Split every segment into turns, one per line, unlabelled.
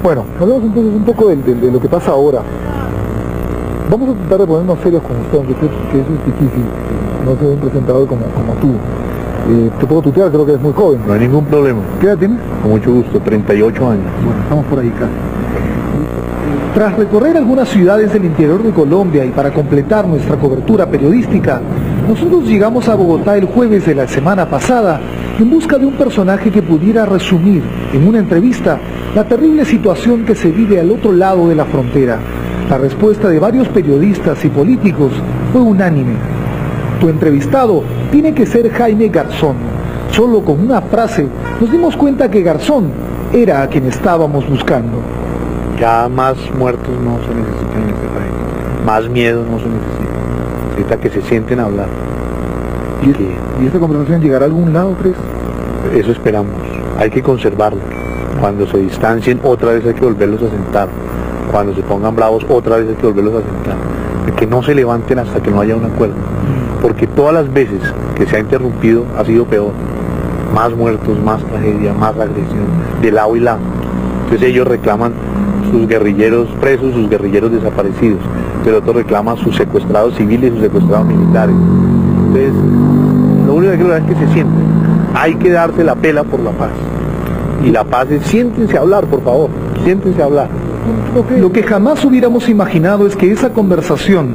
Bueno, hablamos entonces un poco de lo que pasa ahora. Vamos a tratar de ponernos serios con usted, aunque creo que eso es difícil, no soy un presentador como tú. Te puedo tutear, creo que eres muy joven.
No hay ningún problema.
¿Qué edad tienes?
Con mucho gusto, 38 años.
Bueno, estamos por ahí casi. Tras recorrer algunas ciudades del interior de Colombia y para completar nuestra cobertura periodística, nosotros llegamos a Bogotá el jueves de la semana pasada en busca de un personaje que pudiera resumir en una entrevista la terrible situación que se vive al otro lado de la frontera. La respuesta de varios periodistas y políticos fue unánime. Tu entrevistado tiene que ser Jaime Garzón. Solo con una frase nos dimos cuenta que Garzón era a quien estábamos buscando.
Ya más muertos no se necesitan en este país. Más miedo no se necesita. Necesita que se sienten a hablar.
¿Y esta conversación llegará a algún lado, crees?
Eso esperamos. Hay que conservarlo. Cuando se distancien, otra vez hay que volverlos a sentar. Cuando se pongan bravos, otra vez hay que volverlos a sentar. Que no se levanten hasta que no haya un acuerdo. Porque todas las veces que se ha interrumpido ha sido peor. Más muertos, más tragedia, más agresión, de lado y lado. Entonces ellos reclaman sus guerrilleros presos, sus guerrilleros desaparecidos. Pero otros reclaman sus secuestrados civiles y sus secuestrados militares. Entonces, lo único que hay que lograr es que se sienten. Hay que darse la pela por la paz. Y la paz es, siéntense a hablar, por favor. Siéntense a hablar.
Lo que jamás hubiéramos imaginado es que esa conversación,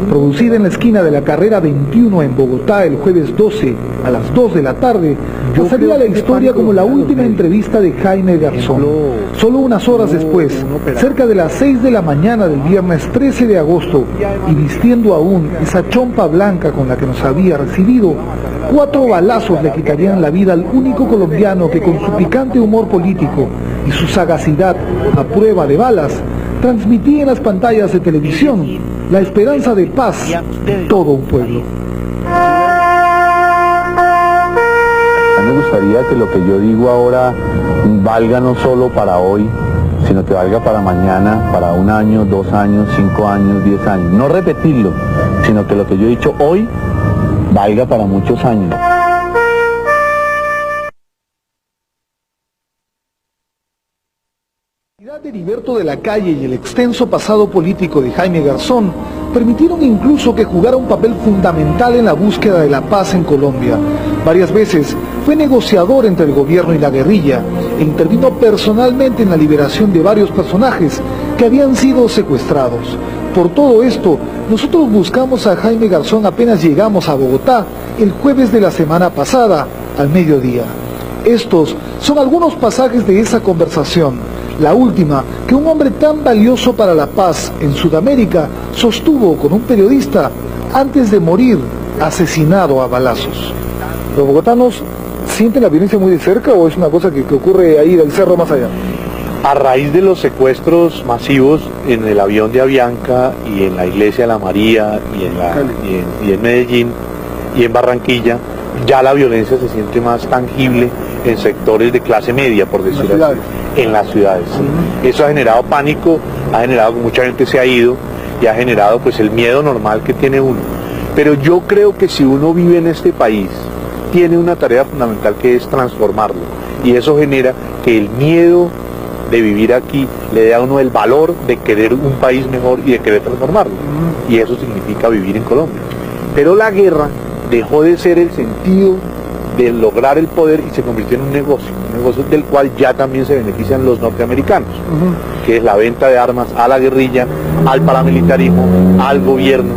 producida en la esquina de la carrera 21 en Bogotá el jueves 12 a las 2 de la tarde, pasaría a la historia como la última entrevista de Jaime Garzón. Solo unas horas después, cerca de las 6 de la mañana del viernes 13 de agosto, y vistiendo aún esa chompa blanca con la que nos había recibido, 4 balazos le quitarían la vida al único colombiano que con su picante humor político y su sagacidad a prueba de balas, transmitía en las pantallas de televisión la esperanza de paz de todo un pueblo.
A mí me gustaría que lo que yo digo ahora valga no solo para hoy, sino que valga para mañana, para 1 año, 2 años, 5 años, 10 años. No repetirlo, sino que lo que yo he dicho hoy valga para muchos años.
La de Heriberto de la Calle y el extenso pasado político de Jaime Garzón permitieron incluso que jugara un papel fundamental en la búsqueda de la paz en Colombia. Varias veces fue negociador entre el gobierno y la guerrilla e intervino personalmente en la liberación de varios personajes que habían sido secuestrados. Por todo esto, nosotros buscamos a Jaime Garzón apenas llegamos a Bogotá el jueves de la semana pasada, al mediodía. Estos son algunos pasajes de esa conversación, la última que un hombre tan valioso para la paz en Sudamérica sostuvo con un periodista antes de morir asesinado a balazos. ¿Los bogotanos sienten la violencia muy de cerca o es una cosa que ocurre ahí del cerro más allá?
A raíz de los secuestros masivos en el avión de Avianca y en la iglesia de la María y en Medellín y en Barranquilla, ya la violencia se siente más tangible en sectores de clase media, por decirlo así, en las ciudades. Eso ha generado pánico, ha generado que mucha gente se ha ido y ha generado pues el miedo normal que tiene uno. Pero yo creo que si uno vive en este país, tiene una tarea fundamental que es transformarlo. Y eso genera que el miedo de vivir aquí le dé a uno el valor de querer un país mejor y de querer transformarlo. Y eso significa vivir en Colombia. Pero la guerra dejó de ser el sentido de lograr el poder y se convirtió en un negocio del cual ya también se benefician los norteamericanos, que es la venta de armas a la guerrilla, al paramilitarismo, al gobierno,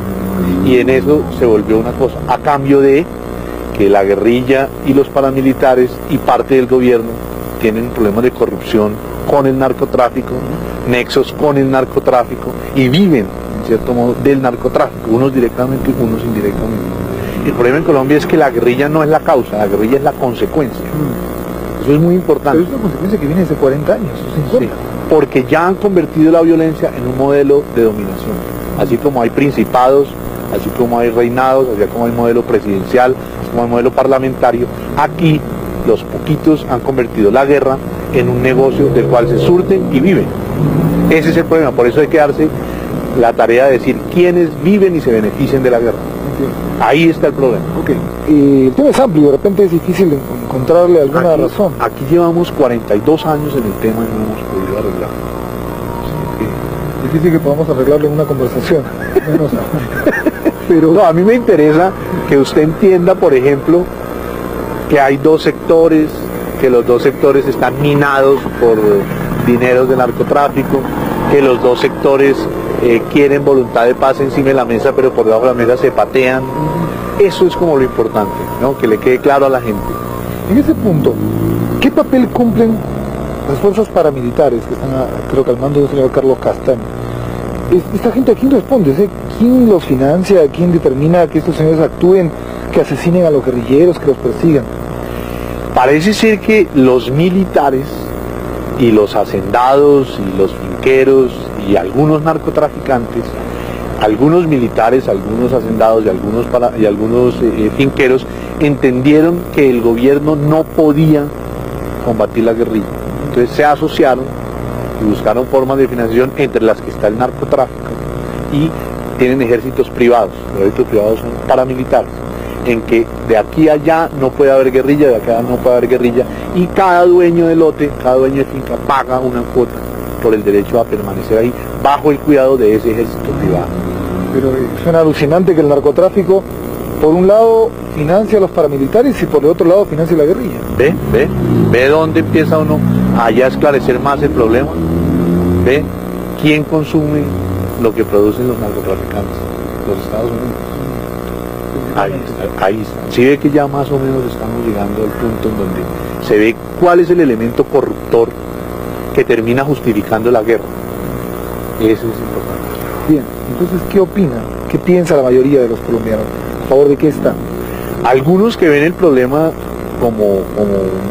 y en eso se volvió una cosa, a cambio de que la guerrilla y los paramilitares y parte del gobierno tienen problemas de corrupción con el narcotráfico, nexos con el narcotráfico, y viven, en cierto modo, del narcotráfico, unos directamente, unos indirectamente. El problema en Colombia es que la guerrilla no es la causa, la guerrilla es la consecuencia. Eso es muy importante.
Pero es una consecuencia que viene desde 40 años, 50.
Sí, porque ya han convertido la violencia en un modelo de dominación. Así como hay principados, así como hay reinados, así como hay modelo presidencial, así como hay modelo parlamentario, aquí los poquitos han convertido la guerra en un negocio del cual se surten y viven. Ese es el problema, por eso hay que darse la tarea de decir quiénes viven y se benefician de la guerra. Ahí está el problema.
El tema es amplio, de repente es difícil encontrarle alguna razón.
Aquí llevamos 42 años en el tema y no hemos podido arreglar.
difícil que podamos arreglarlo en una conversación.
Pero no, a mí me interesa que usted entienda, por ejemplo, que hay dos sectores, que los dos sectores están minados por dineros de narcotráfico, que los dos sectores quieren voluntad de paz encima de la mesa, pero por debajo de la mesa se patean. Eso es como lo importante, ¿no? Que le quede claro a la gente.
En ese punto, ¿qué papel cumplen las fuerzas paramilitares que están, creo que al mando del señor Carlos Castaño? Esta gente, ¿a quién responde? ¿Quién los financia? ¿Quién determina que estos señores actúen, que asesinen a los guerrilleros, que los persigan?
Parece ser que los militares y los hacendados y los finqueros y algunos narcotraficantes, algunos militares, algunos hacendados y algunos finqueros entendieron que el gobierno no podía combatir la guerrilla. Entonces se asociaron y buscaron formas de financiación, entre las que está el narcotráfico, y tienen ejércitos privados. Los ejércitos privados son paramilitares, en que de aquí a allá no puede haber guerrilla, de acá a allá no puede haber guerrilla, y cada dueño de lote, cada dueño de finca paga una cuota por el derecho a permanecer ahí, bajo el cuidado de ese ejército privado.
Pero suena alucinante que el narcotráfico, por un lado, financia a los paramilitares y por el otro lado financia la guerrilla.
¿Ve dónde empieza uno a ya esclarecer más el problema? ¿Ve quién consume lo que producen los narcotraficantes? Los Estados Unidos. Ahí está. Sí ve que ya más o menos estamos llegando al punto en donde se ve cuál es el elemento corruptor que termina justificando la guerra. Eso es importante.
Bien, entonces, ¿qué opina? ¿Qué piensa la mayoría de los colombianos? ¿A favor de qué están?
Algunos que ven el problema como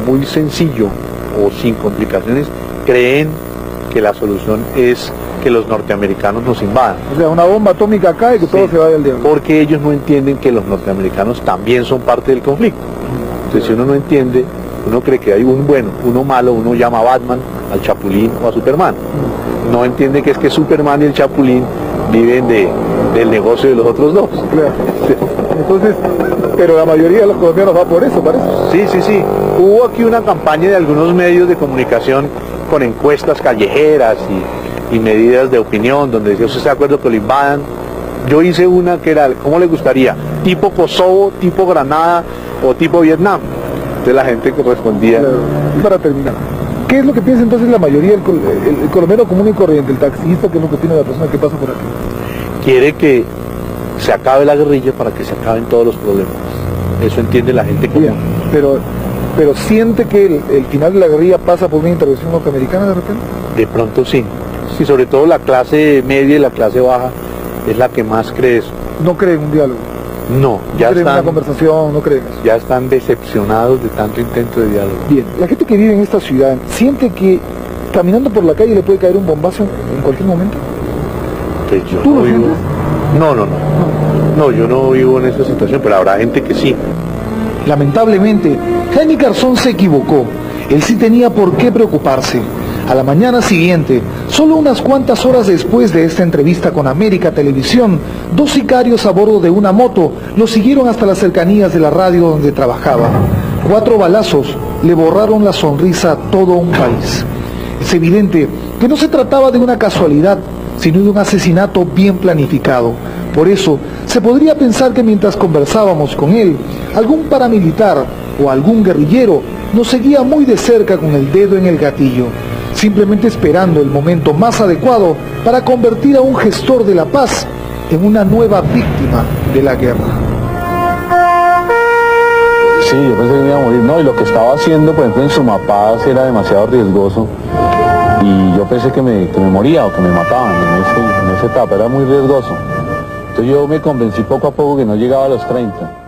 muy sencillo o sin complicaciones, creen que la solución es que los norteamericanos nos invadan.
O sea, una bomba atómica cae y que todo se vaya al diablo.
Porque ellos no entienden que los norteamericanos también son parte del conflicto. Entonces, si uno no entiende, uno cree que hay un bueno, uno malo, uno llama a Batman, al Chapulín o a Superman. No entiende que es que Superman y el Chapulín viven del negocio de los otros dos.
Claro. Entonces, pero la mayoría de los colombianos va por eso, parece.
Sí. Hubo aquí una campaña de algunos medios de comunicación con encuestas callejeras y medidas de opinión, donde decía, ¿usted está de acuerdo que lo invadan? Yo hice una que era, ¿cómo le gustaría? ¿Tipo Kosovo, tipo Granada o tipo Vietnam? Entonces la gente que respondía...
Claro. Y para terminar, ¿qué es lo que piensa entonces la mayoría, el colombiano común y corriente, el taxista, que es lo que tiene la persona que pasa por aquí?
Quiere que se acabe la guerrilla para que se acaben todos los problemas. Eso entiende la gente común.
Bien, pero ¿siente que el final de la guerrilla pasa por una intervención norteamericana de repente?
De pronto sí. Sí, sobre todo la clase media y la clase baja es la que más cree eso.
¿No cree en un diálogo?
No, ya
¿No cree en
están,
una conversación? ¿No creen eso?
ya están decepcionados de tanto intento de diálogo.
Bien, la gente que vive en esta ciudad, ¿siente que caminando por la calle le puede caer un bombazo en cualquier momento?
Pues yo
¿Tú
no
lo
vivo.
sientes?
No, yo no vivo en esa situación, pero habrá gente que sí.
Lamentablemente, Jaime Garzón se equivocó. Él sí tenía por qué preocuparse. A la mañana siguiente, solo unas cuantas horas después de esta entrevista con América Televisión, dos sicarios a bordo de una moto lo siguieron hasta las cercanías de la radio donde trabajaba. 4 balazos le borraron la sonrisa a todo un país. Es evidente que no se trataba de una casualidad, sino de un asesinato bien planificado. Por eso, se podría pensar que mientras conversábamos con él, algún paramilitar o algún guerrillero nos seguía muy de cerca con el dedo en el gatillo, simplemente esperando el momento más adecuado para convertir a un gestor de la paz en una nueva víctima de la guerra.
Sí, yo pensé que me iba a morir. No, y lo que estaba haciendo, por ejemplo, en Sumapaz era demasiado riesgoso. Y yo pensé que me moría o que me mataban en esa etapa, era muy riesgoso. Entonces yo me convencí poco a poco que no llegaba a los 30.